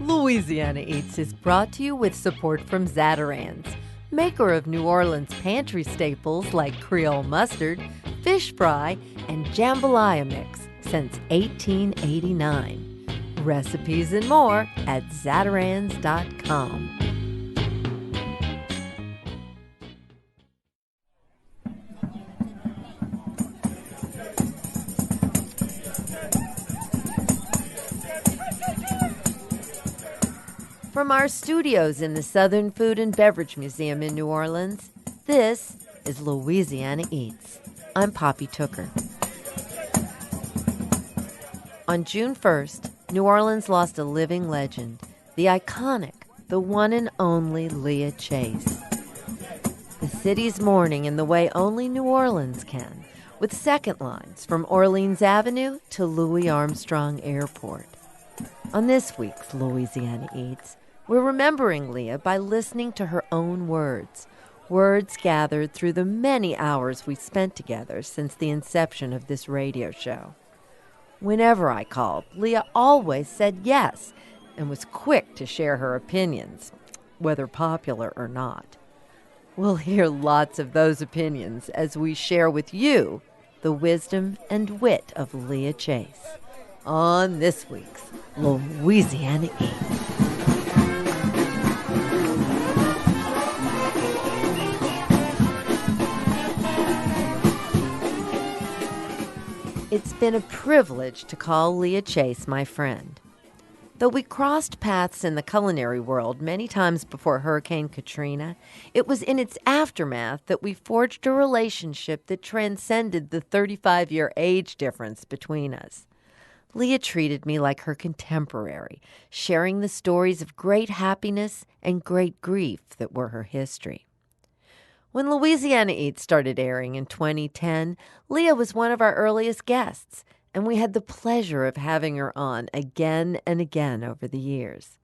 Louisiana Eats is brought to you with support from Zatarain's, maker of New Orleans pantry staples like Creole mustard, fish fry, and jambalaya mix since 1889. Recipes and more at zatarains.com. From our studios in the Southern Food and Beverage Museum in New Orleans, this is Louisiana Eats. I'm Poppy Tooker. On June 1st, New Orleans lost a living legend, the iconic, the one and only Leah Chase. The city's mourning in the way only New Orleans can, with second lines from Orleans Avenue to Louis Armstrong Airport. On this week's Louisiana Eats, we're remembering Leah by listening to her own words gathered through the many hours we spent together since the inception of this radio show. Whenever I called, Leah always said yes and was quick to share her opinions, whether popular or not. We'll hear lots of those opinions as we share with you the wisdom and wit of Leah Chase on this week's Louisiana Eats. It's been a privilege to call Leah Chase my friend. Though we crossed paths in the culinary world many times before Hurricane Katrina, it was in its aftermath that we forged a relationship that transcended the 35-year age difference between us. Leah treated me like her contemporary, sharing the stories of great happiness and great grief that were her history. When Louisiana Eats started airing in 2010, Leah was one of our earliest guests, and we had the pleasure of having her on again and again over the years.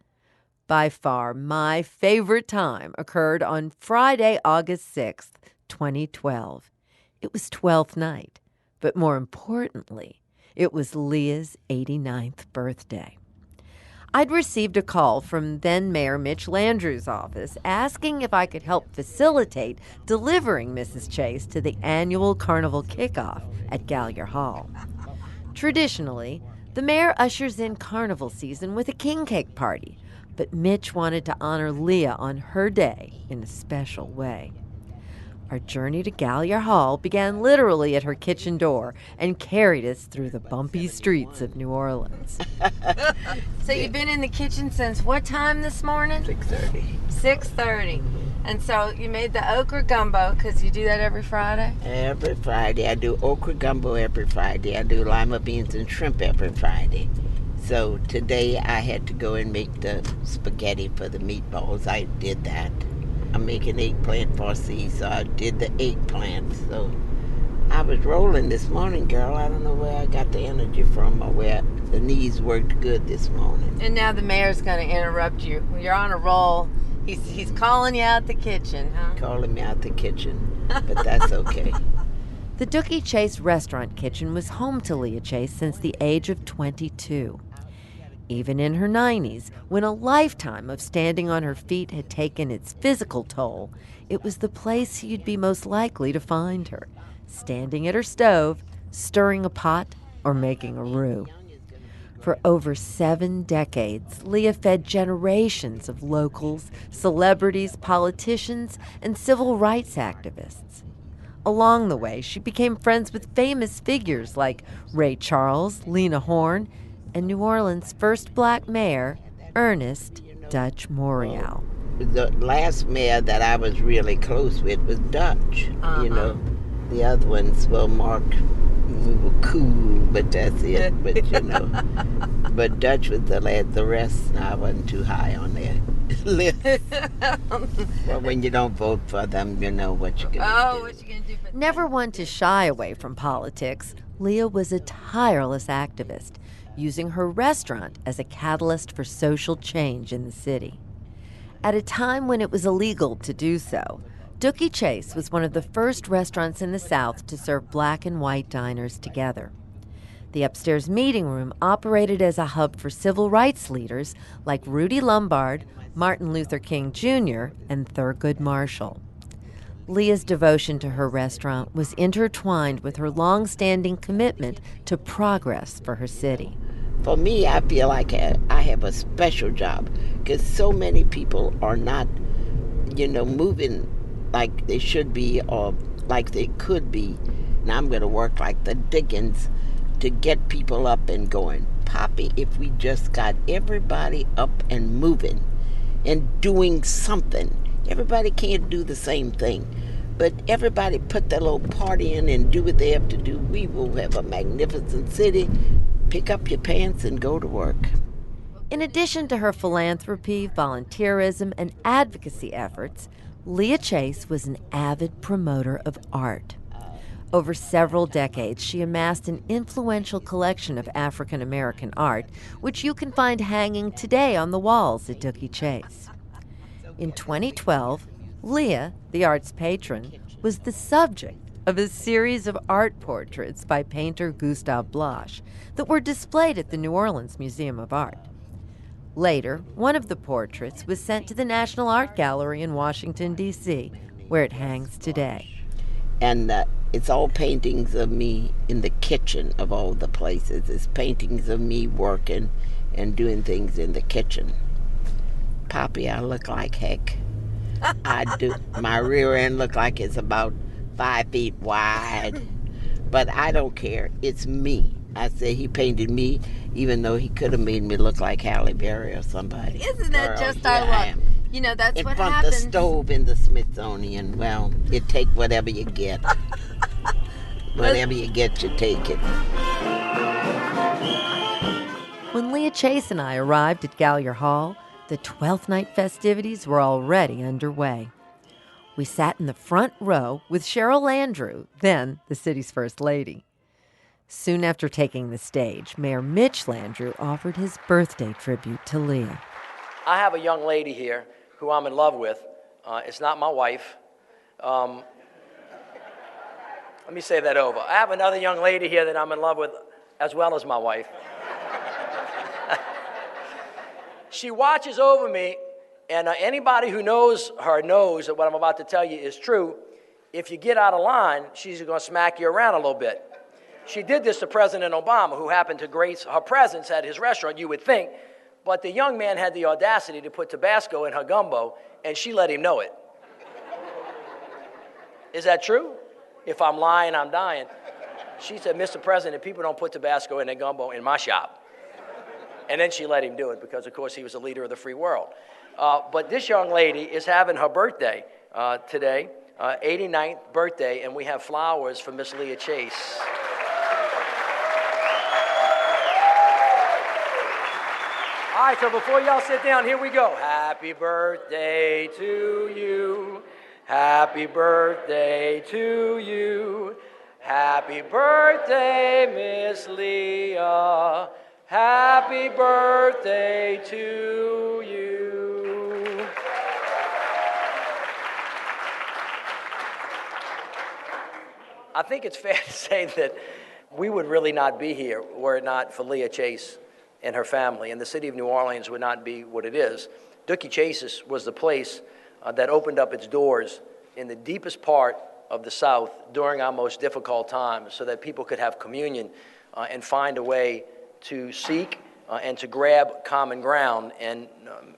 By far, my favorite time occurred on Friday, August 6th, 2012. It was 12th night, but more importantly, it was Leah's 89th birthday. I'd received a call from then-Mayor Mitch Landrieu's office asking if I could help facilitate delivering Mrs. Chase to the annual Carnival kickoff at Gallier Hall. Traditionally, the mayor ushers in Carnival season with a king cake party, but Mitch wanted to honor Leah on her day in a special way. Our journey to Gallier Hall began literally at her kitchen door and carried us through the bumpy streets of New Orleans. So you've been in the kitchen since what time this morning? 6:30. 6:30. And so you made the okra gumbo because you do that every Friday? Every Friday. I do okra gumbo every Friday. I do lima beans and shrimp every Friday. So today I had to go and make the spaghetti for the meatballs. I did that. I'm making eggplant farci, so I did the eggplant. So I was rolling this morning, girl. I don't know where I got the energy from or where the knees worked good this morning. And now the mayor's going to interrupt you. You're on a roll. He's calling you out the kitchen, huh? Calling me out the kitchen, but that's okay. The Dookie Chase restaurant kitchen was home to Leah Chase since the age of 22. Even in her 90s, when a lifetime of standing on her feet had taken its physical toll, it was the place you'd be most likely to find her, standing at her stove, stirring a pot, or making a roux. For over 7 decades, Leah fed generations of locals, celebrities, politicians, and civil rights activists. Along the way, she became friends with famous figures like Ray Charles, Lena Horne, and New Orleans' first black mayor, Ernest Dutch Morial. The last mayor that I was really close with was Dutch. You know, the other ones, well, Mark, we were cool, but that's it. But you know, but Dutch was the last. The rest, I wasn't too high on their list. Well, when you don't vote for them, you know what you're gonna do. What you gonna do? Never one to shy away from politics, Leah was a tireless activist, using her restaurant as a catalyst for social change in the city. At a time when it was illegal to do so, Dookie Chase was one of the first restaurants in the South to serve black and white diners together. The upstairs meeting room operated as a hub for civil rights leaders like Rudy Lombard, Martin Luther King Jr., and Thurgood Marshall. Leah's devotion to her restaurant was intertwined with her long-standing commitment to progress for her city. For me, I feel like I have a special job because so many people are not, moving like they should be or like they could be. And I'm going to work like the Dickens to get people up and going. Poppy, if we just got everybody up and moving and doing something. Everybody can't do the same thing, but everybody put their little party in and do what they have to do. We will have a magnificent city. Pick up your pants and go to work. In addition to her philanthropy, volunteerism, and advocacy efforts, Leah Chase was an avid promoter of art. Over several decades, she amassed an influential collection of African American art, which you can find hanging today on the walls at Dookie Chase. In 2012, Leah, the art's patron, was the subject of a series of art portraits by painter Gustave Bloch that were displayed at the New Orleans Museum of Art. Later, one of the portraits was sent to the National Art Gallery in Washington, D.C., where it hangs today. And it's all paintings of me in the kitchen of all the places. It's paintings of me working and doing things in the kitchen. Poppy, I look like heck. I do. My rear end look like it's about 5 feet wide. But I don't care. It's me. I say he painted me, even though he could have made me look like Halle Berry or somebody. Isn't that just our luck? You know, that's what happens. In front of the stove in the Smithsonian. Well, you take whatever you get. Whatever you get, you take it. When Leah Chase and I arrived at Gallier Hall, the 12th night festivities were already underway. We sat in the front row with Cheryl Landrieu, then the city's first lady. Soon after taking the stage, Mayor Mitch Landrieu offered his birthday tribute to Leah. I have a young lady here who I'm in love with. It's not my wife. Let me say that over. I have another young lady here that I'm in love with as well as my wife. She watches over me, and anybody who knows her knows that what I'm about to tell you is true. If you get out of line, she's going to smack you around a little bit. She did this to President Obama, who happened to grace her presence at his restaurant, you would think, but the young man had the audacity to put Tabasco in her gumbo, and she let him know it. Is that true? If I'm lying, I'm dying. She said, Mr. President, people don't put Tabasco in their gumbo in my shop. And then she let him do it because, of course, he was a leader of the free world. But this young lady is having her birthday today, 89th birthday, and we have flowers for Miss Leah Chase. All right, so before y'all sit down, here we go. Happy birthday to you. Happy birthday to you. Happy birthday, Miss Leah. Happy birthday to you. I think it's fair to say that we would really not be here were it not for Leah Chase and her family, and the city of New Orleans would not be what it is. Dookie Chase was the place that opened up its doors in the deepest part of the South during our most difficult times so that people could have communion and find a way to seek and to grab common ground. And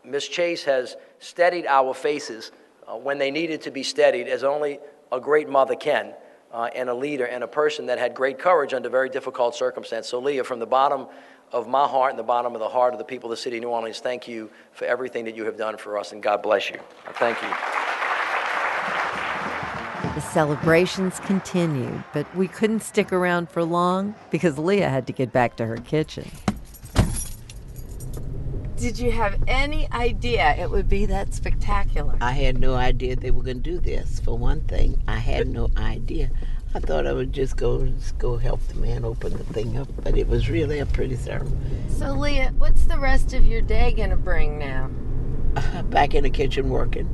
Ms. Chase has steadied our faces when they needed to be steadied, as only a great mother can, and a leader and a person that had great courage under very difficult circumstances. So Leah, from the bottom of my heart and the bottom of the heart of the people of the city of New Orleans, thank you for everything that you have done for us, and God bless you. Thank you. The celebrations continued, but we couldn't stick around for long because Leah had to get back to her kitchen. Did you have any idea it would be that spectacular? I had no idea they were going to do this, for one thing. I had no idea. I thought I would just go help the man open the thing up, but it was really a pretty ceremony. So, Leah, what's the rest of your day going to bring now? Back in the kitchen working.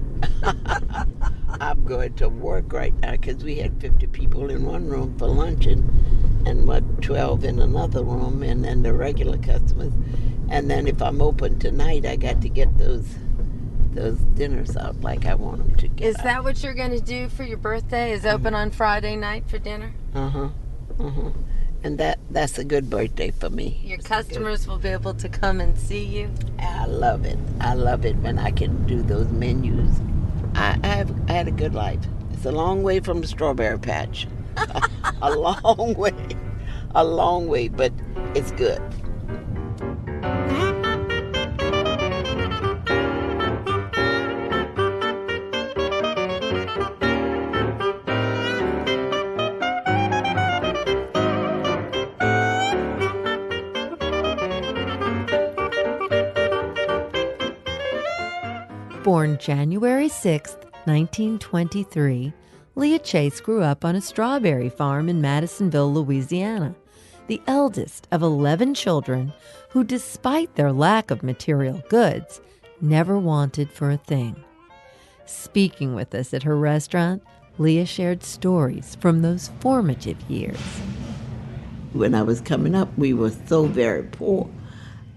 I'm going to work right now because we had 50 people in one room for luncheon. and 12 in another room, and then the regular customers. And then if I'm open tonight, I got to get those dinners out like I want them to get Is that what you're going to do for your birthday? Is open on Friday night for dinner? And that's a good birthday for me. Your customers will be able to come and see you? I love it. I love it when I can do those menus. I had a good life. It's a long way from the strawberry patch. A long way, but it's good. Born January 6th, 1923, Leah Chase grew up on a strawberry farm in Madisonville, Louisiana, the eldest of 11 children who, despite their lack of material goods, never wanted for a thing. Speaking with us at her restaurant, Leah shared stories from those formative years. When I was coming up, we were so very poor.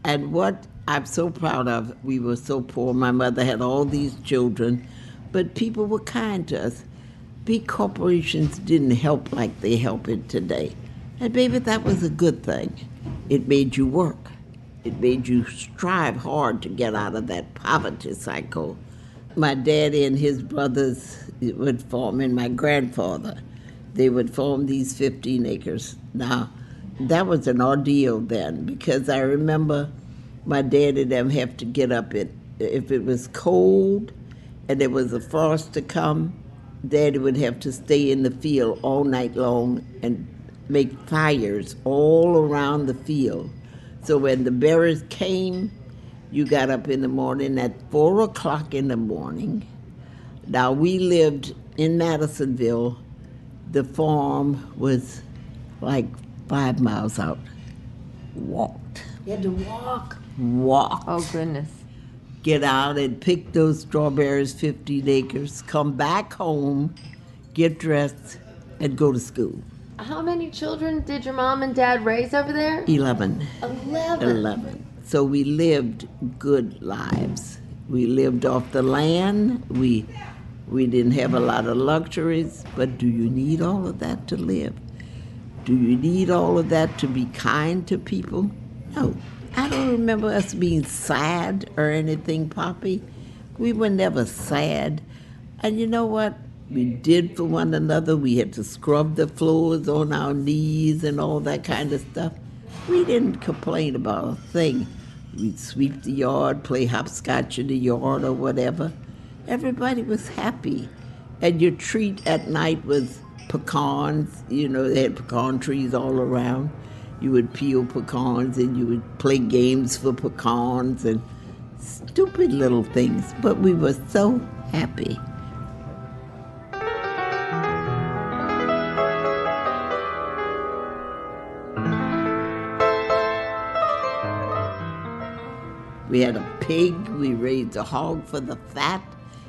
And what I'm so proud of, we were so poor. My mother had all these children, but people were kind to us. Big corporations didn't help like they help it today. And baby, that was a good thing. It made you work. It made you strive hard to get out of that poverty cycle. My daddy and his brothers would farm, and my grandfather, they would farm these 15 acres. Now, that was an ordeal then, because I remember my dad and them have to get up if it was cold and there was a frost to come, Daddy would have to stay in the field all night long and make fires all around the field. So when the berries came, you got up in the morning at 4 o'clock in the morning. Now we lived in Madisonville. The farm was like 5 miles out. Walked. You had to walk? Walked. Oh, goodness. Get out and pick those strawberries, 15 acres, come back home, get dressed, and go to school. How many children did your mom and dad raise over there? 11. 11. So we lived good lives. We lived off the land. We didn't have a lot of luxuries, but do you need all of that to live? Do you need all of that to be kind to people? No. I don't remember us being sad or anything, Poppy. We were never sad. And you know what? We did for one another. We had to scrub the floors on our knees and all that kind of stuff. We didn't complain about a thing. We'd sweep the yard, play hopscotch in the yard or whatever. Everybody was happy. And your treat at night was pecans. You know, they had pecan trees all around. You would peel pecans and you would play games for pecans and stupid little things. But we were so happy. We had a pig. We raised a hog for the fat.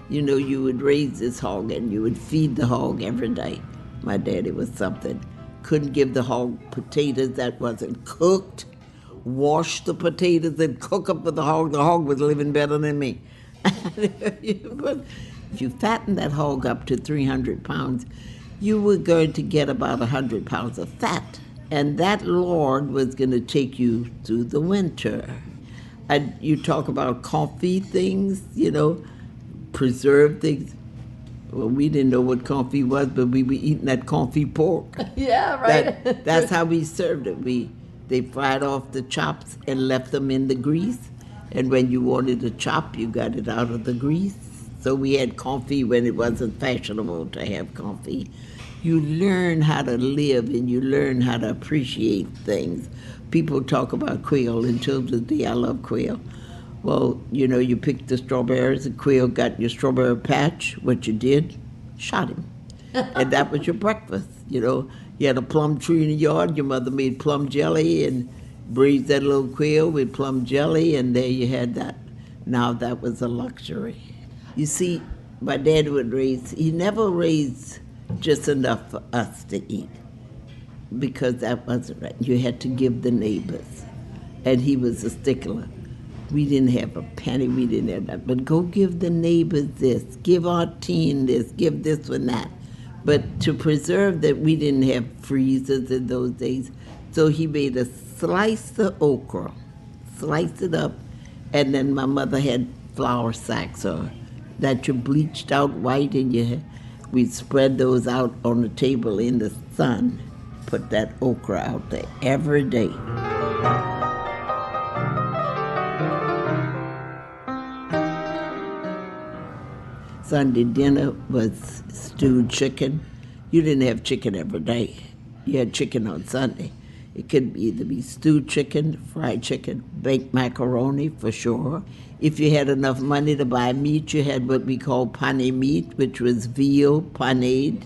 You know, you would raise this hog and you would feed the hog every day. My daddy was something. Couldn't give the hog potatoes that wasn't cooked. Wash the potatoes and cook them for the hog. The hog was living better than me. But if you fatten that hog up to 300 pounds, you were going to get about 100 pounds of fat. And that Lord was going to take you through the winter. And you talk about coffee things, you know, preserved things. Well, we didn't know what coffee was, but we were eating that coffee pork. Yeah, right. That's how we served it. They fried off the chops and left them in the grease. And when you wanted a chop, you got it out of the grease. So we had coffee when it wasn't fashionable to have coffee. You learn how to live and you learn how to appreciate things. People talk about quail, and till today I love quail. Well, you know, you picked the strawberries, and quail got in your strawberry patch. What you did, shot him. And that was your breakfast, you know. You had a plum tree in the yard, your mother made plum jelly and braised that little quail with plum jelly, and there you had that. Now that was a luxury. You see, my dad he never raised just enough for us to eat. because that wasn't right. You had to give the neighbors. And he was a stickler. We didn't have a penny, we didn't have that. But go give the neighbors this, give our teen this, give this one that. But to preserve that, we didn't have freezers in those days. So he made a slice of okra, sliced it up, and then my mother had flour sacks that you bleached out white, and we'd spread those out on the table in the sun, put that okra out there every day. Sunday dinner was stewed chicken. You didn't have chicken every day. You had chicken on Sunday. It could either be stewed chicken, fried chicken, baked macaroni for sure. If you had enough money to buy meat, you had what we call pane meat, which was veal panade.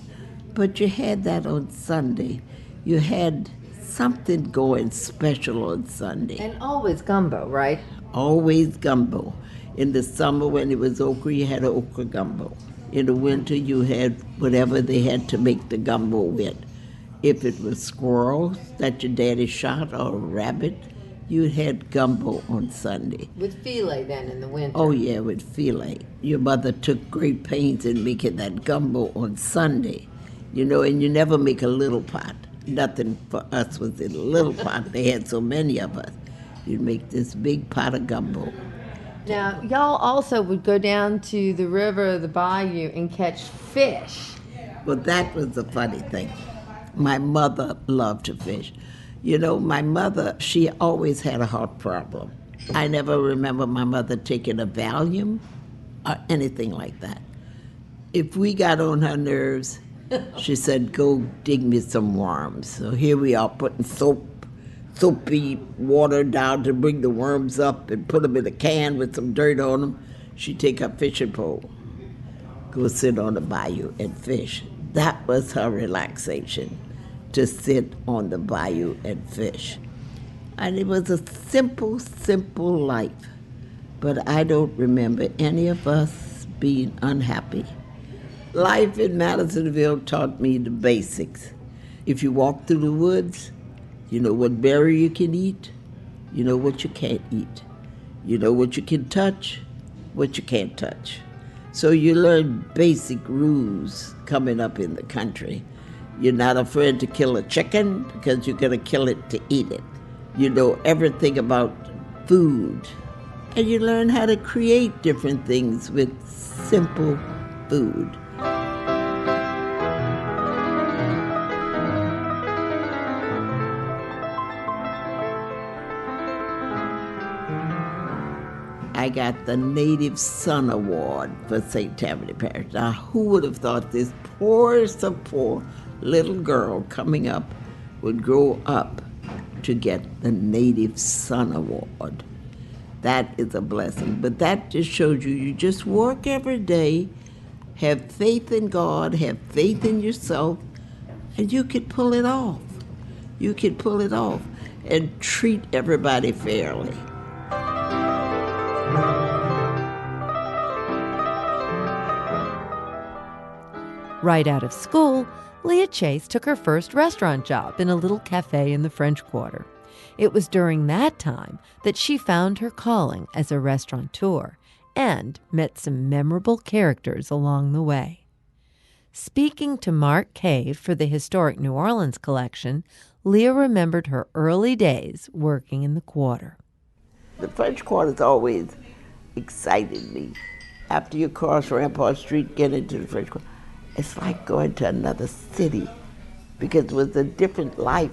But you had that on Sunday. You had something going special on Sunday. And always gumbo, right? Always gumbo. In the summer when it was okra, you had okra gumbo. In the winter, you had whatever they had to make the gumbo with. If it was squirrels that your daddy shot or a rabbit, you had gumbo on Sunday. With filet then in the winter. Oh yeah, with filet. Your mother took great pains in making that gumbo on Sunday. And you never make a little pot. Nothing for us was in a little pot. They had so many of us. You'd make this big pot of gumbo. Now, y'all also would go down to the river, the bayou, and catch fish. Well, that was the funny thing. My mother loved to fish. My mother, she always had a heart problem. I never remember my mother taking a Valium or anything like that. If we got on her nerves, she said, go dig me some worms. So here we are putting soapy water down to bring the worms up and put them in a can with some dirt on them. She'd take her fishing pole, go sit on the bayou and fish. That was her relaxation, to sit on the bayou and fish. And it was a simple, simple life. But I don't remember any of us being unhappy. Life in Madisonville taught me the basics. If you walk through the woods, you know what berry you can eat, you know what you can't eat. You know what you can touch, what you can't touch. So you learn basic rules coming up in the country. You're not afraid to kill a chicken because you're going to kill it to eat it. You know everything about food. And you learn how to create different things with simple food. I got the Native Son Award for St. Tammany Parish. Now, who would have thought this poorest of poor little girl coming up would grow up to get the Native Son Award? That is a blessing. But that just shows you just work every day, have faith in God, have faith in yourself, and you could pull it off. You could pull it off and treat everybody fairly. Right out of school, Leah Chase took her first restaurant job in a little cafe in the French Quarter. It was during that time that she found her calling as a restaurateur and met some memorable characters along the way. Speaking to Mark Cave for the Historic New Orleans collection, Leah remembered her early days working in the Quarter. The French Quarter's always excited me. After you cross Rampart Street, get into the French Quarter, it's like going to another city because it was a different life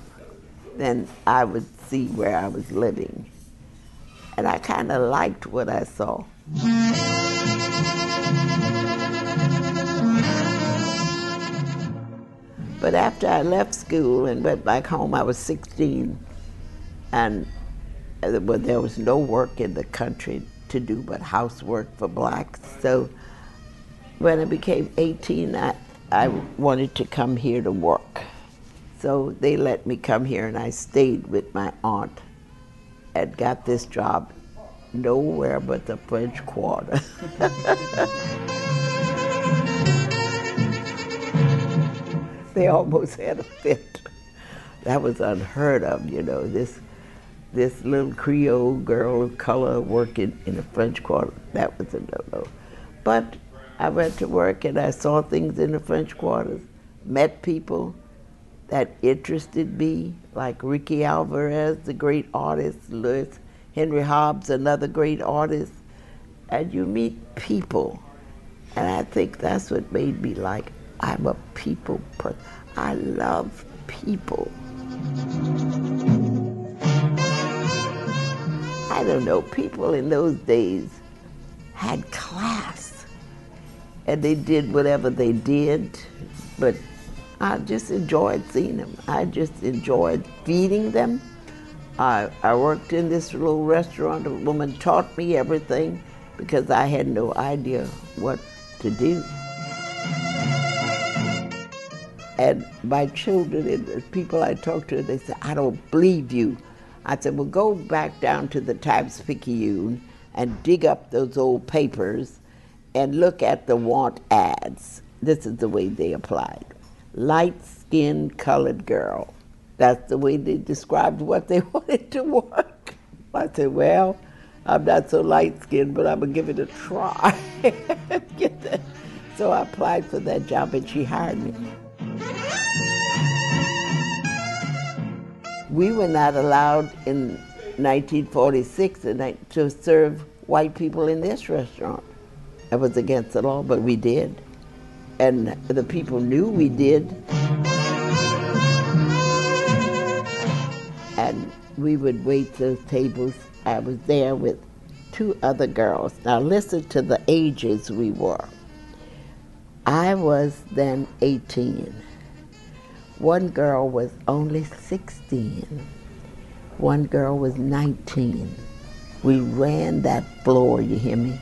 than I would see where I was living. And I kind of liked what I saw. But after I left school and went back home, I was 16, and there was no work in the country to do but housework for blacks. So when I became 18, I wanted to come here to work. So they let me come here, and I stayed with my aunt and got this job nowhere but the French Quarter. They almost had a fit. That was unheard of, this little Creole girl of color working in the French Quarter. That was a no-no. But I went to work and I saw things in the French Quarters, met people that interested me, like Ricky Alvarez, the great artist, Louis Henry Hobbs, another great artist. And you meet people, and I think that's what made me like, I'm a people person. I love people. I don't know, people in those days had class, and they did whatever they did, but I just enjoyed seeing them. I just enjoyed feeding them. I worked in this little restaurant. A woman taught me everything because I had no idea what to do. And my children and the people I talked to, they said, I don't believe you. I said, well, go back down to the Times-Picayune and dig up those old papers and look at the want ads. This is the way they applied. Light-skinned colored girl. That's the way they described what they wanted to work. I said, well, I'm not so light-skinned, but I'm gonna give it a try. So I applied for that job and she hired me. We were not allowed in 1946 to serve white people in this restaurant. It was against the law, but we did. And the people knew we did. And we would wait those tables. I was there with 2 other girls. Now listen to the ages we were. I was then 18. One girl was only 16. One girl was 19. We ran that floor, you hear me?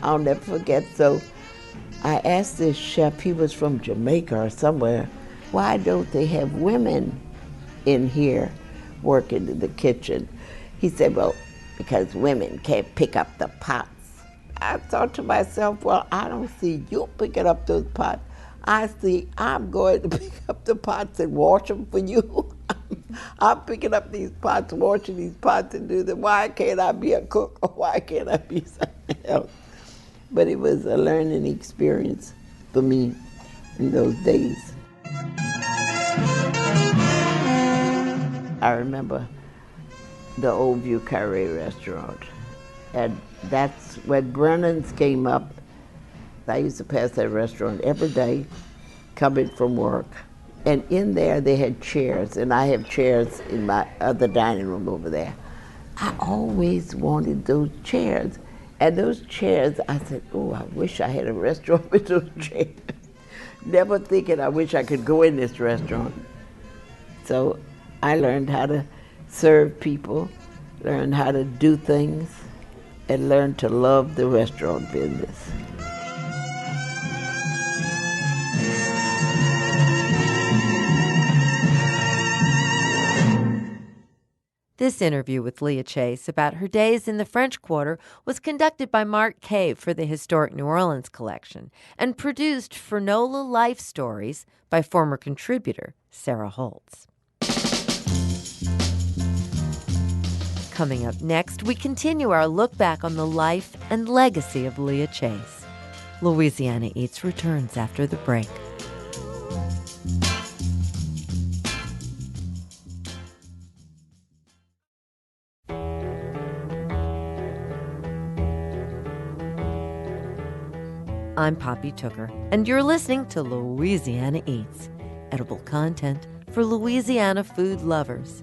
I'll never forget, so I asked this chef, he was from Jamaica or somewhere, why don't they have women in here working in the kitchen? He said, well, because women can't pick up the pots. I thought to myself, well, I don't see you picking up those pots. I see I'm going to pick up the pots and wash them for you. I'm picking up these pots, washing these pots and do them. Why can't I be a cook or why can't I be something else? But it was a learning experience for me in those days. I remember the Old View Carré restaurant. And that's when Brennan's came up. I used to pass that restaurant every day, coming from work. And in there they had chairs, and I have chairs in my other dining room over there. I always wanted those chairs. And those chairs, I said, oh, I wish I had a restaurant with those chairs. Never thinking I wish I could go in this restaurant. So I learned how to serve people, learned how to do things, and learned to love the restaurant business. This interview with Leah Chase about her days in the French Quarter was conducted by Mark Cave for the Historic New Orleans Collection and produced for NOLA Life Stories by former contributor Sarah Holtz. Coming up next, we continue our look back on the life and legacy of Leah Chase. Louisiana Eats returns after the break. I'm Poppy Tooker, and you're listening to Louisiana Eats, edible content for Louisiana food lovers.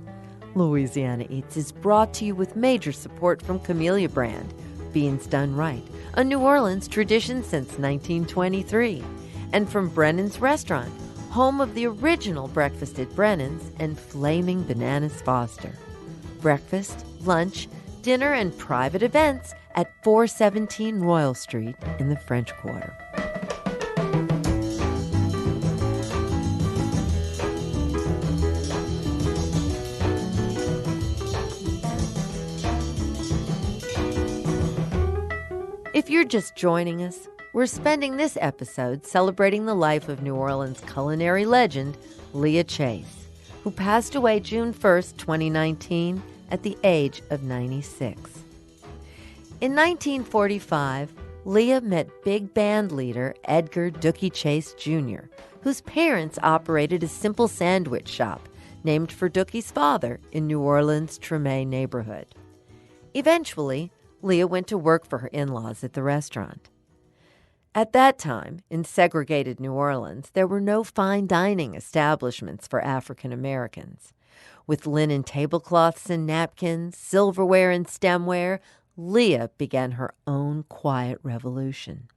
Louisiana Eats is brought to you with major support from Camellia Brand, Beans Done Right, a New Orleans tradition since 1923, and from Brennan's Restaurant, home of the original breakfast at Brennan's and Flaming Bananas Foster. Breakfast, lunch, dinner, and private events at 417 Royal Street in the French Quarter. If you're just joining us, we're spending this episode celebrating the life of New Orleans culinary legend Leah Chase, who passed away June 1st, 2019, at the age of 96. In 1945, Leah met big band leader Edgar Dookie Chase Jr., whose parents operated a simple sandwich shop named for Dookie's father in New Orleans' Treme neighborhood. Eventually, Leah went to work for her in-laws at the restaurant. At that time, in segregated New Orleans, there were no fine dining establishments for African Americans. With linen tablecloths and napkins, silverware and stemware, Leah began her own quiet revolution.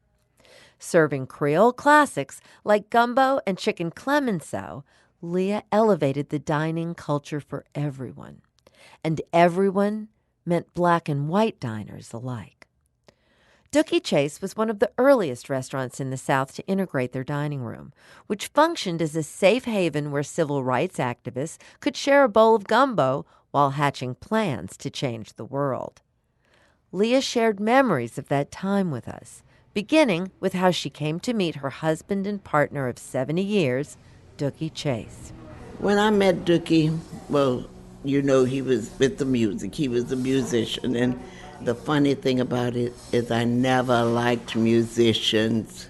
Serving Creole classics like gumbo and chicken clemenceau, Leah elevated the dining culture for everyone. And everyone meant black and white diners alike. Dookie Chase was one of the earliest restaurants in the South to integrate their dining room, which functioned as a safe haven where civil rights activists could share a bowl of gumbo while hatching plans to change the world. Leah shared memories of that time with us, beginning with how she came to meet her husband and partner of 70 years, Dookie Chase. When I met Dookie, well, you know, he was with the music. He was a musician. And the funny thing about it is I never liked musicians.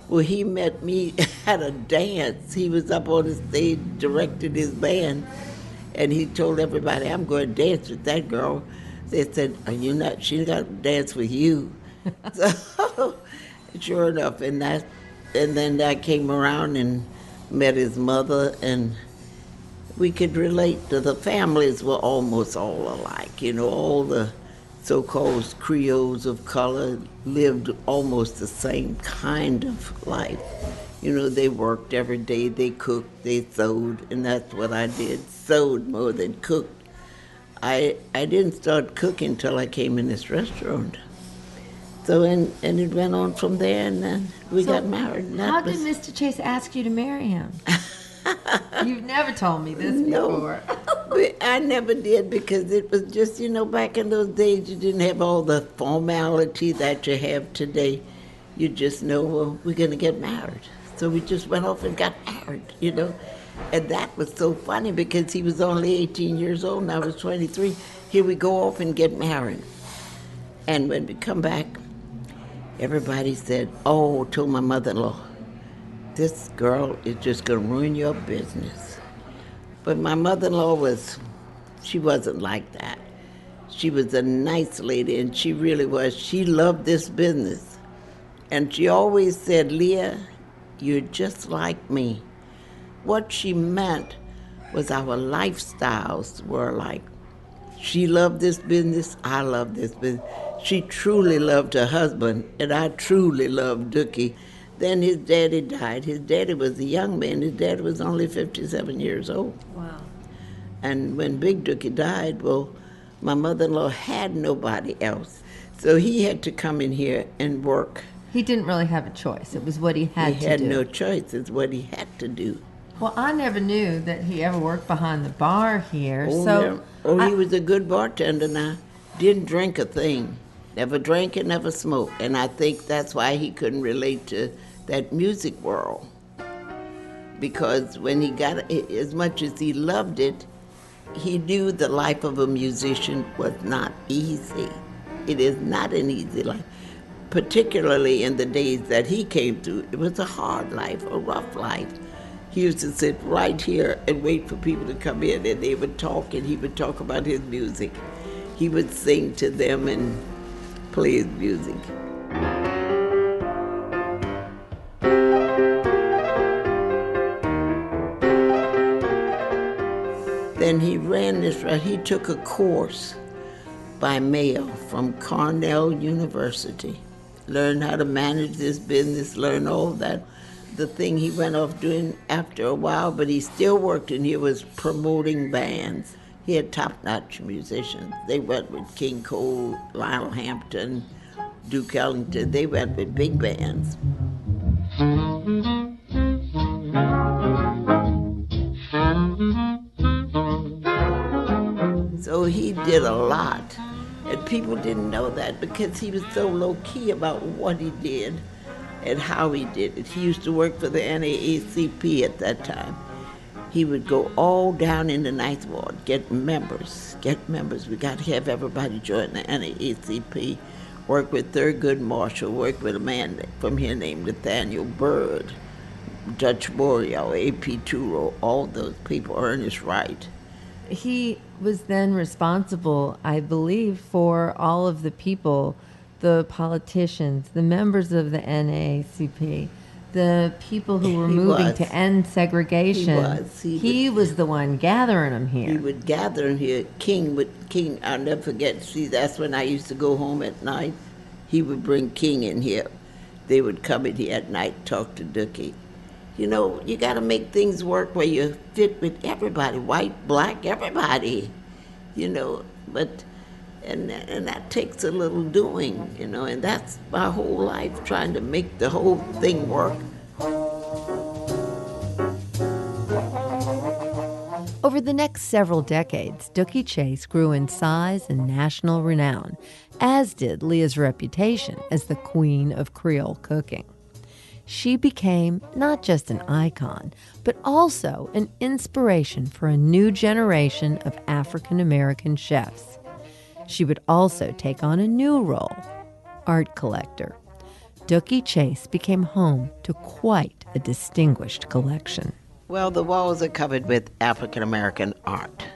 Well, he met me at a dance. He was up on the stage, directed his band, and he told everybody, I'm going to dance with that girl. They said, are you not? She's got to dance with you. So, sure enough, and then I came around and met his mother, and we could relate to the families were almost all alike. You know, all the so-called Creoles of color lived almost the same kind of life. You know, they worked every day, they cooked, they sewed, and that's what I did, sewed more than cooked. I didn't start cooking until I came in this restaurant. So, and it went on from there, and then we got married. How did Mr. Chase ask you to marry him? You've never told me this before. No, I never did, because it was just, you know, back in those days, you didn't have all the formality that you have today. You just know, well, we're going to get married. So we just went off and got married, you know. And that was so funny, because he was only 18 years old and I was 23. Here we go off and get married. And when we come back, everybody said, oh, told my mother-in-law, this girl is just going to ruin your business. But my mother-in-law she wasn't like that. She was a nice lady, and she really was. She loved this business. And she always said, Leah, you're just like me. What she meant was our lifestyles were alike. She loved this business, I loved this business. She truly loved her husband, and I truly loved Dookie. Then his daddy died. His daddy was a young man. His dad was only 57 years old. Wow. And when Big Dookie died, well, my mother-in-law had nobody else. So he had to come in here and work. He didn't really have a choice. It was what he had to do. He had no choice. It's what he had to do. Well, I never knew that he ever worked behind the bar here. He was a good bartender now. Didn't drink a thing. Never drank and never smoked. And I think that's why he couldn't relate to that music world. Because when he got, as much as he loved it, he knew the life of a musician was not easy. It is not an easy life. Particularly in the days that he came through, it was a hard life, a rough life. He used to sit right here and wait for people to come in, and they would talk, and he would talk about his music. He would sing to them and play his music. Then he ran this, he took a course by mail from Cornell University. Learned how to manage this business, learn all that. The thing he went off doing after a while, but he still worked in here, was promoting bands. He had top-notch musicians. They went with King Cole, Lionel Hampton, Duke Ellington. They went with big bands. So he did a lot. And people didn't know that because he was so low-key about what he did and how he did it. He used to work for the NAACP at that time. He would go all down in the Ninth Ward, get members. We got to have everybody join the NAACP. Work with Thurgood Marshall, work with a man from here named Nathaniel Bird, Dutch Boreal, A.P. Turo, all those people, Ernest Wright. He was then responsible, I believe, for all of the people, the politicians, the members of the NAACP, the people who were moving to end segregation. He was the one gathering them here. He would gather them here. King, I'll never forget. See, that's when I used to go home at night. He would bring King in here. They would come in here at night, talk to Dookie. You know, you got to make things work where you fit with everybody, white, black, everybody. You know, and that takes a little doing, you know, and that's my whole life, trying to make the whole thing work. Over the next several decades, Dookie Chase grew in size and national renown, as did Leah's reputation as the queen of Creole cooking. She became not just an icon, but also an inspiration for a new generation of African-American chefs. She would also take on a new role, art collector. Dookie Chase became home to quite a distinguished collection. Well, the walls are covered with African-American art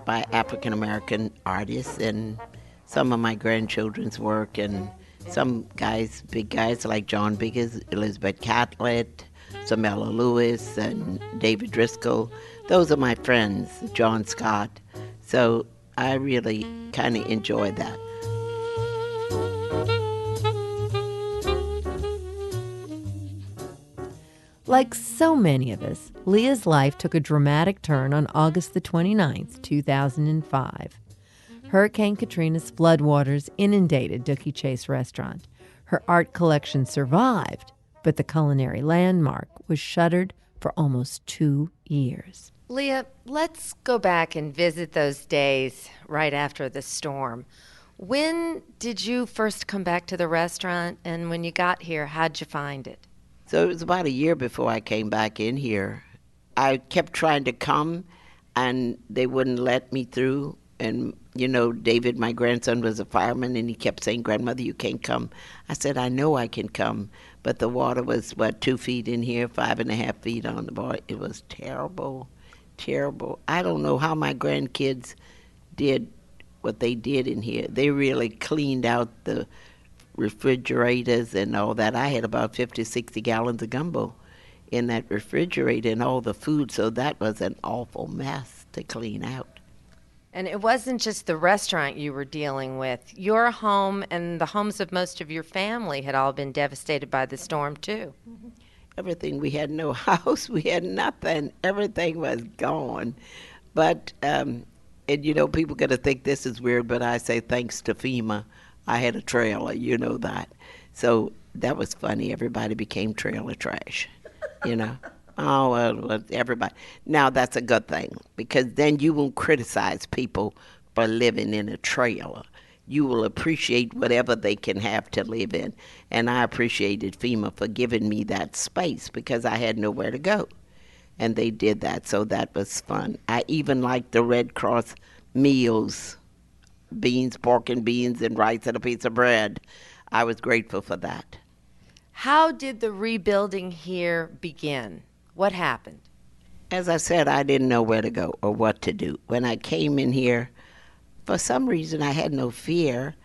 by African-American artists, and some of my grandchildren's work, and some guys, big guys like John Biggers, Elizabeth Catlett, Samela Lewis, and David Driscoll. Those are my friends, John Scott. So I really kind of enjoy that. Like so many of us, Leah's life took a dramatic turn on August the 29th, 2005. Hurricane Katrina's floodwaters inundated Dookie Chase restaurant. Her art collection survived, but the culinary landmark was shuttered for almost 2 years. Leah, let's go back and visit those days right after the storm. When did you first come back to the restaurant, and when you got here, how'd you find it? So it was about a year before I came back in here. I kept trying to come, and they wouldn't let me through. And, you know, David, my grandson, was a fireman, and he kept saying, "Grandmother, you can't come." I said, "I know I can come." But the water was, 2 feet in here, 5.5 feet on the bar. It was terrible, terrible. I don't know how my grandkids did what they did in here. They really cleaned out the refrigerators and all that. I had about 50, 60 gallons of gumbo in that refrigerator and all the food, so that was an awful mess to clean out. And it wasn't just the restaurant you were dealing with. Your home and the homes of most of your family had all been devastated by the storm, too. Everything. We had no house. We had nothing. Everything was gone. But, and you know, people going to think this is weird, but I say thanks to FEMA, I had a trailer, you know that. So that was funny. Everybody became trailer trash, you know. Oh, well, everybody. Now, that's a good thing, because then you won't criticize people for living in a trailer. You will appreciate whatever they can have to live in. And I appreciated FEMA for giving me that space, because I had nowhere to go. And they did that, so that was fun. I even liked the Red Cross meals, beans, pork and beans, and rice and a piece of bread. I was grateful for that. How did the rebuilding here begin? What happened? As I said, I didn't know where to go or what to do. When I came in here, for some reason I had no fear.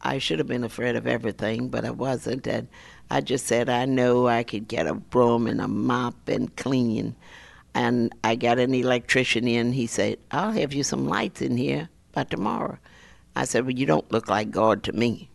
I should have been afraid of everything, but I wasn't. And I just said, I know I could get a broom and a mop and clean. And I got an electrician in. He said, "I'll have you some lights in here by tomorrow." I said, "Well, you don't look like God to me."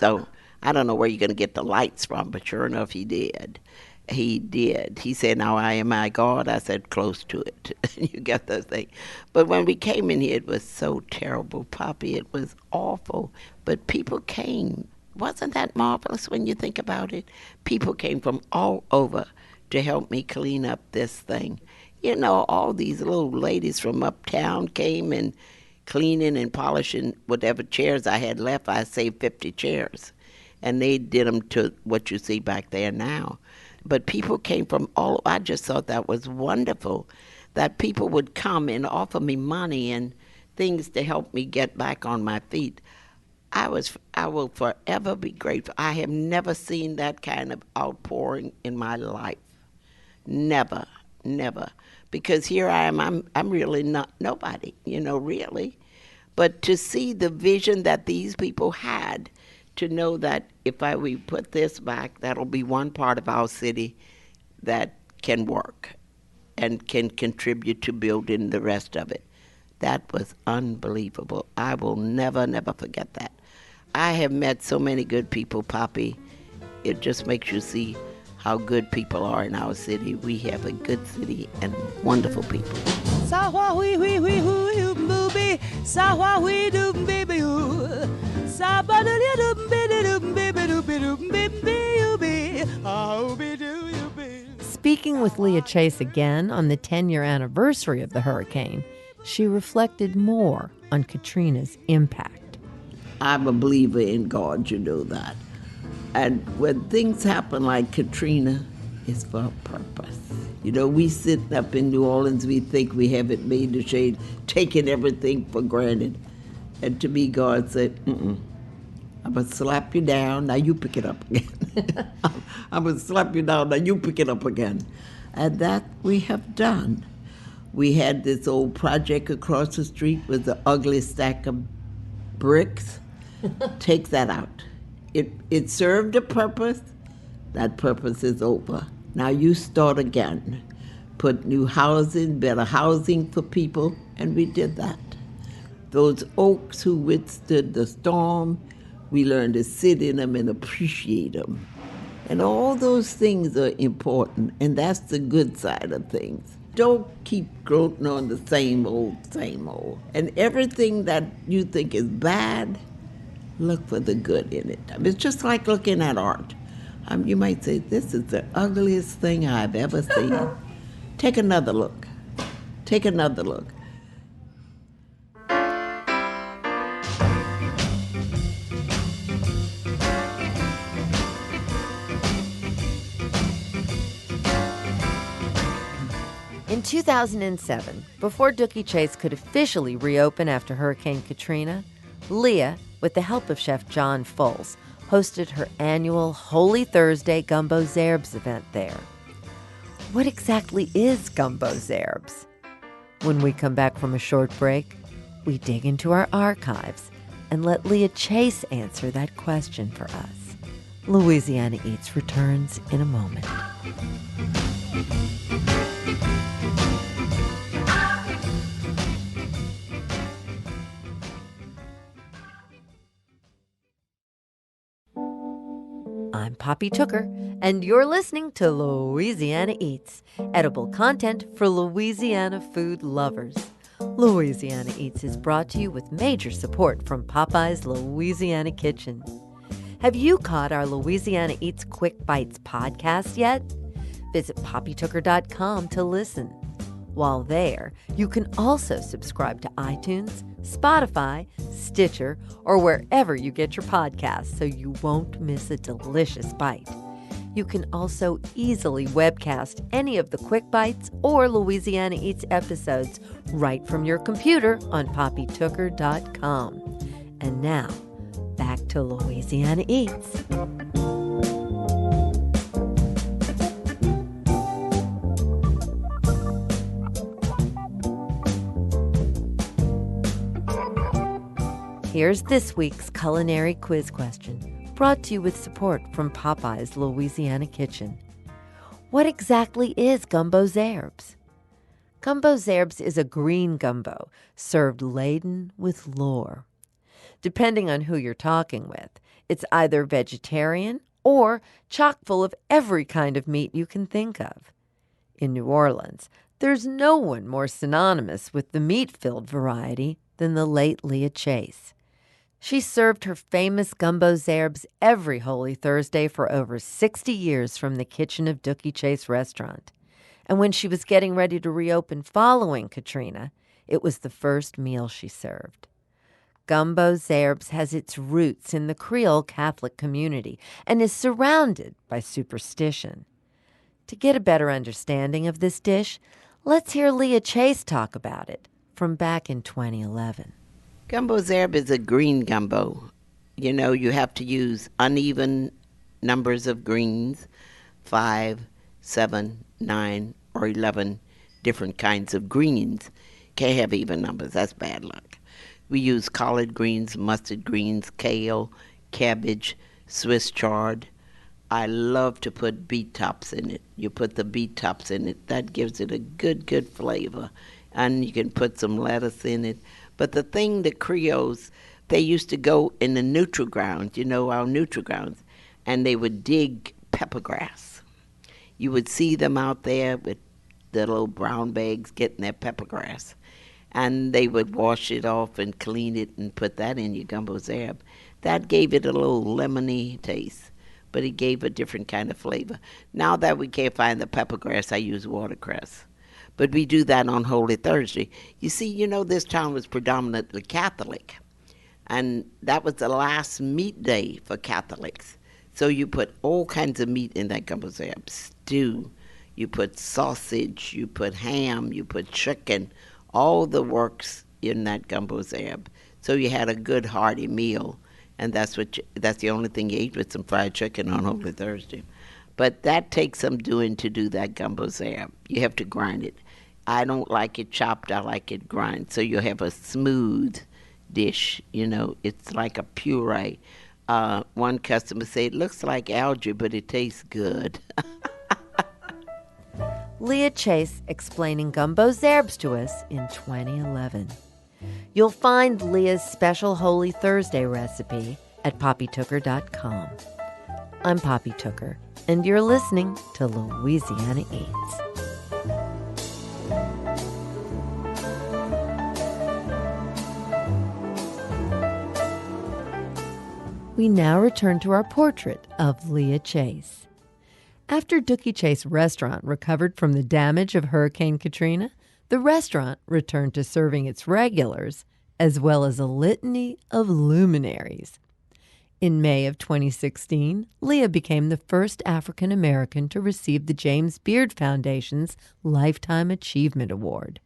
So I don't know where you're going to get the lights from, but sure enough, he did. He did. He said, "Now I am my God." I said, "Close to it." You got those things. But when we came in here, it was so terrible, Poppy. It was awful. But people came. Wasn't that marvelous when you think about it? People came from all over to help me clean up this thing. You know, all these little ladies from uptown came and cleaning and polishing whatever chairs I had left. I saved 50 chairs. And they did them to what you see back there now. But people came from all, I just thought that was wonderful, that people would come and offer me money and things to help me get back on my feet. I will forever be grateful. I have never seen that kind of outpouring in my life. Never, never. Because here I am, I'm really not nobody, really. But to see the vision that these people had, to know that if we put this back, that'll be one part of our city that can work and can contribute to building the rest of it. That was unbelievable. I will never, never forget that. I have met so many good people, Poppy. It just makes you see how good people are in our city. We have a good city and wonderful people. Speaking with Leah Chase again on the 10-year anniversary of the hurricane, she reflected more on Katrina's impact. I'm a believer in God, you know that. And when things happen like Katrina, it's for a purpose. We sitting up in New Orleans, we think we haven't made the shade, taking everything for granted. And to me, God said, I'm going to slap you down, now you pick it up again. I'm going to slap you down, now you pick it up again. And that we have done. We had this old project across the street with the ugly stack of bricks. Take that out. It served a purpose. That purpose is over. Now you start again. Put new housing, better housing for people, and we did that. Those oaks who withstood the storm, we learned to sit in them and appreciate them. And all those things are important, and that's the good side of things. Don't keep gloating on the same old, same old. And everything that you think is bad, look for the good in it. It's just like looking at art. You might say, this is the ugliest thing I've ever seen. Take another look. Take another look. In 2007, before Dooky Chase could officially reopen after Hurricane Katrina, Leah, with the help of Chef John Foles, hosted her annual Holy Thursday Gumbo Zerbs event there. What exactly is Gumbo Zerbs? When we come back from a short break, we dig into our archives and let Leah Chase answer that question for us. Louisiana Eats returns in a moment. I'm Poppy Tooker, and you're listening to Louisiana Eats, edible content for Louisiana food lovers. Louisiana Eats is brought to you with major support from Popeye's Louisiana Kitchen. Have you caught our Louisiana Eats Quick Bites podcast yet? Visit poppytooker.com to listen. While there, you can also subscribe to iTunes, Spotify, Stitcher, or wherever you get your podcasts so you won't miss a delicious bite. You can also easily webcast any of the Quick Bites or Louisiana Eats episodes right from your computer on poppytooker.com. And now, back to Louisiana Eats. Here's this week's culinary quiz question, brought to you with support from Popeye's Louisiana Kitchen. What exactly is Gumbo Zerbs? Gumbo Zerbs is a green gumbo served laden with lore. Depending on who you're talking with, it's either vegetarian or chock full of every kind of meat you can think of. In New Orleans, there's no one more synonymous with the meat-filled variety than the late Leah Chase. She served her famous Gumbo Zerbs every Holy Thursday for over 60 years from the kitchen of Dooky Chase restaurant. And when she was getting ready to reopen following Katrina, It was the first meal she served. Gumbo Zerbs has its roots in the Creole Catholic community and is surrounded by superstition. To get a better understanding of this dish, let's hear Leah Chase talk about it from back in 2011. Gumbo Zerb is a green gumbo. You know, you have to use uneven numbers of greens, 5, 7, 9, or 11 different kinds of greens. Can't have even numbers. That's bad luck. We use collard greens, mustard greens, kale, cabbage, Swiss chard. I love to put beet tops in it. You put the beet tops in it. That gives it a good flavor. And you can put some lettuce in it. But the thing, the Creoles, they used to go in the neutral ground, you know, our neutral grounds, and they would dig pepper grass. You would see them out there with the little brown bags getting their pepper grass. And they would wash it off and clean it and put that in your gumbo zerb. That gave it a little lemony taste, but it gave a different kind of flavor. Now that we can't find the pepper grass, I use watercress. But we do that on Holy Thursday. You see, you know, this town was predominantly Catholic, and that was the last meat day for Catholics. So you put all kinds of meat in that gumbo zerb. Stew, you put sausage, you put ham, you put chicken, all the works in that gumbo zerb. So you had a good hearty meal, and that's the only thing you ate, with some fried chicken on Holy Thursday. But that takes some doing to do that gumbo zerb. You have to grind it. I don't like it chopped, I like it grind. So you have a smooth dish, you know, it's like a puree. One customer said, it looks like algae, but it tastes good. Leah Chase explaining gumbo zerbs to us in 2011. You'll find Leah's special Holy Thursday recipe at poppytooker.com. I'm Poppy Tooker, and you're listening to Louisiana Eats. We now return to our portrait of Leah Chase. After Dookie Chase Restaurant recovered from the damage of Hurricane Katrina, the restaurant returned to serving its regulars as well as a litany of luminaries. In May of 2016, Leah became the first African American to receive the James Beard Foundation's Lifetime Achievement Award.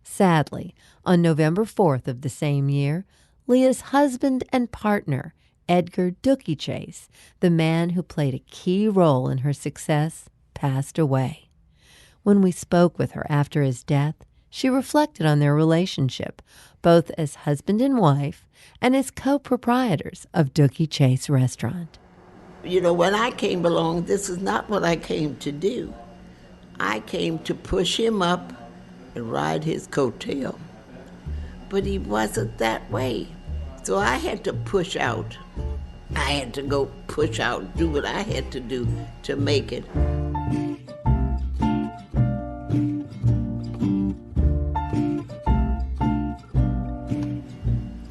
Sadly, on November 4th of the same year, Leah's husband and partner, Edgar Dookie Chase, the man who played a key role in her success, passed away. When we spoke with her after his death, she reflected on their relationship, both as husband and wife and as co-proprietors of Dookie Chase Restaurant. You know, when I came along, this is not what I came to do. I came to push him up and ride his coattail. But he wasn't that way. So I had to push out. I had to go push out, do what I had to do to make it.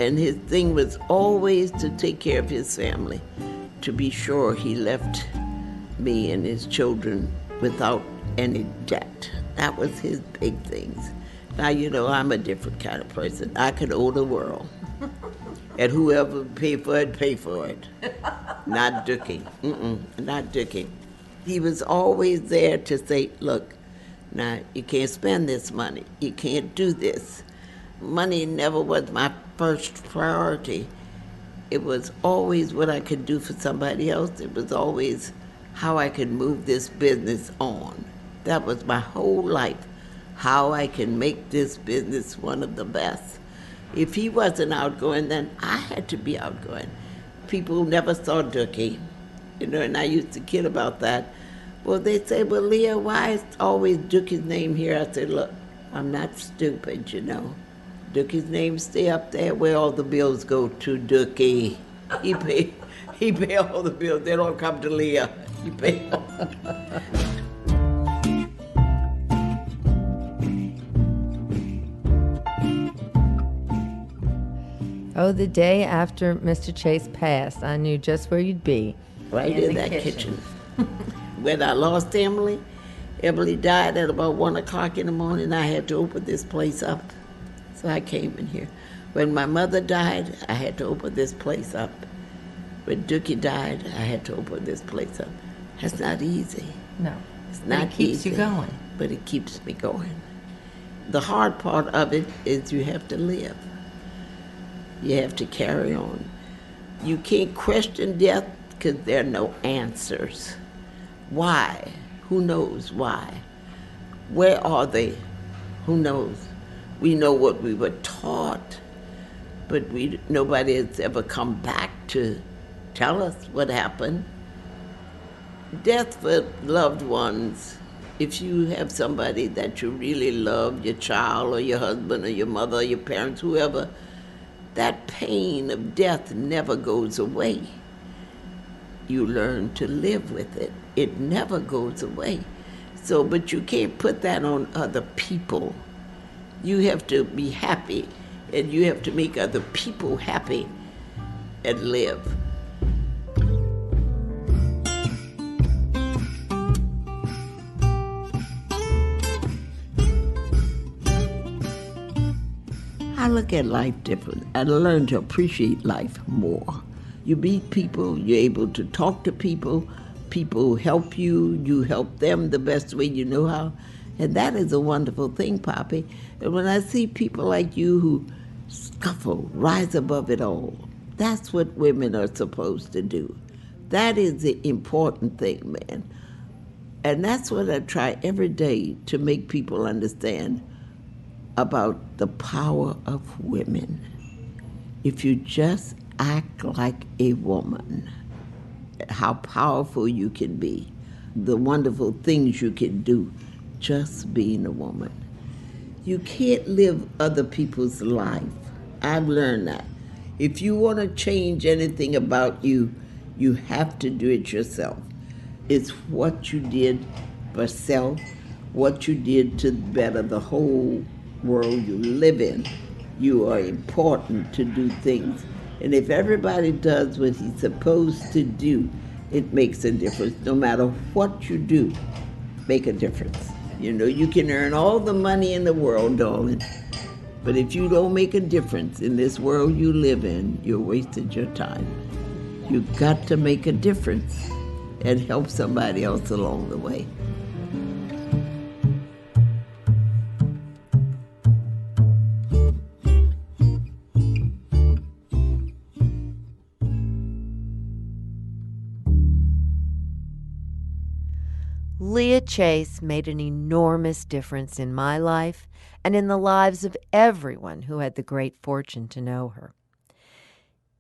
And his thing was always to take care of his family, to be sure he left me and his children without any debt. That was his big things. Now, you know, I'm a different kind of person. I could owe the world. And whoever pay for it, pay for it. Not Dookie. Not Dookie. He was always there to say, look, now you can't spend this money. You can't do this. Money never was my first priority. It was always what I could do for somebody else. It was always how I could move this business on. That was my whole life, how I can make this business one of the best. If he wasn't outgoing, then I had to be outgoing. People never saw Dookie, you know, and I used to kid about that. Well, they say, well, Leah, why is always Dookie's name here? I said, look, I'm not stupid, you know. Dookie's name stay up there where all the bills go to Dookie. He pay all the bills. They don't come to Leah. He pay all. Oh, the day after Mr. Chase passed, I knew just where you'd be. Right in that kitchen. When I lost Emily died at about 1 o'clock in the morning. I had to open this place up. So I came in here. When my mother died, I had to open this place up. When Dookie died, I had to open this place up. That's not easy. No. It's not It keeps easy, you going. but it keeps me going. The hard part of it is you have to live. You have to carry on. You can't question death because there are no answers. Why? Who knows why? Where are they? Who knows? We know what we were taught, but nobody has ever come back to tell us what happened. Death for loved ones, if you have somebody that you really love, your child or your husband or your mother or your parents, whoever, that pain of death never goes away. You learn to live with it. It never goes away. So, but you can't put that on other people. You have to be happy, and you have to make other people happy and live. I look at life different. I learn to appreciate life more. You meet people, you're able to talk to people, people help you, you help them the best way you know how. And that is a wonderful thing, Poppy. And when I see people like you who scuffle, rise above it all, that's what women are supposed to do. That is the important thing, man. And that's what I try every day to make people understand about the power of women. If you just act like a woman, how powerful you can be, the wonderful things you can do just being a woman. You can't live other people's life. I've learned that. If you want to change anything about you, you have to do it yourself. It's what you did for self, what you did to better the whole world you live in. You are important to do things. And if everybody does what he's supposed to do, it makes a difference. No matter what you do, make a difference. You know, you can earn all the money in the world, darling, but if you don't make a difference in this world you live in, you're wasted your time. You've got to make a difference and help somebody else along the way. Leah Chase made an enormous difference in my life and in the lives of everyone who had the great fortune to know her.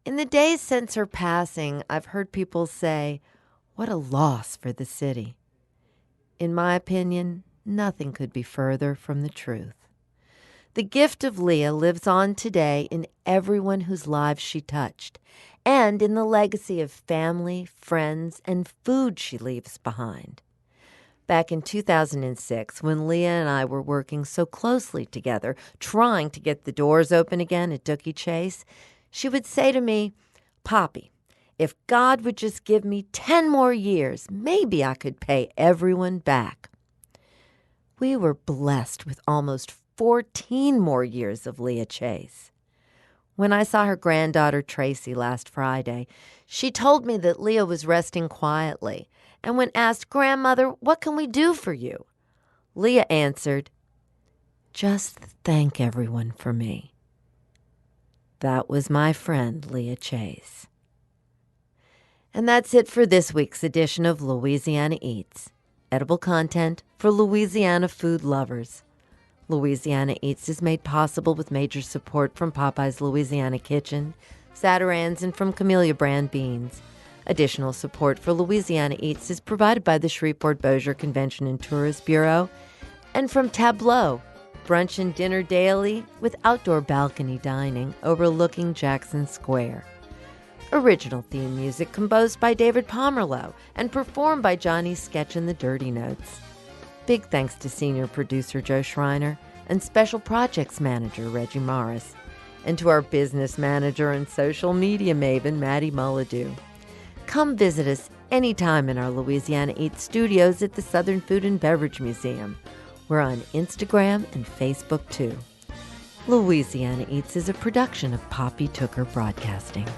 In the days since her passing, I've heard people say, "What a loss for the city." In my opinion, nothing could be further from the truth. The gift of Leah lives on today in everyone whose lives she touched, and in the legacy of family, friends, and food she leaves behind. Back in 2006, when Leah and I were working so closely together, trying to get the doors open again at Dookie Chase, she would say to me, "Poppy, if God would just give me 10 more years, maybe I could pay everyone back." We were blessed with almost 14 more years of Leah Chase. When I saw her granddaughter Tracy last Friday, she told me that Leah was resting quietly, and when asked, "Grandmother, what can we do for you?" Leah answered, "Just thank everyone for me." That was my friend, Leah Chase. And that's it for this week's edition of Louisiana Eats, edible content for Louisiana food lovers. Louisiana Eats is made possible with major support from Popeye's Louisiana Kitchen, Zatarain's, and from Camellia Brand Beans. Additional support for Louisiana Eats is provided by the Shreveport-Bossier Convention and Tourist Bureau and from Tableau, brunch and dinner daily with outdoor balcony dining overlooking Jackson Square. Original theme music composed by David Pomerleau and performed by Johnny Sketch and the Dirty Notes. Big thanks to senior producer Joe Schreiner and special projects manager Reggie Morris, and to our business manager and social media maven Maddie Mullidew. Come visit us anytime in our Louisiana Eats studios at the Southern Food and Beverage Museum. We're on Instagram and Facebook too. Louisiana Eats is a production of Poppy Tooker Broadcasting.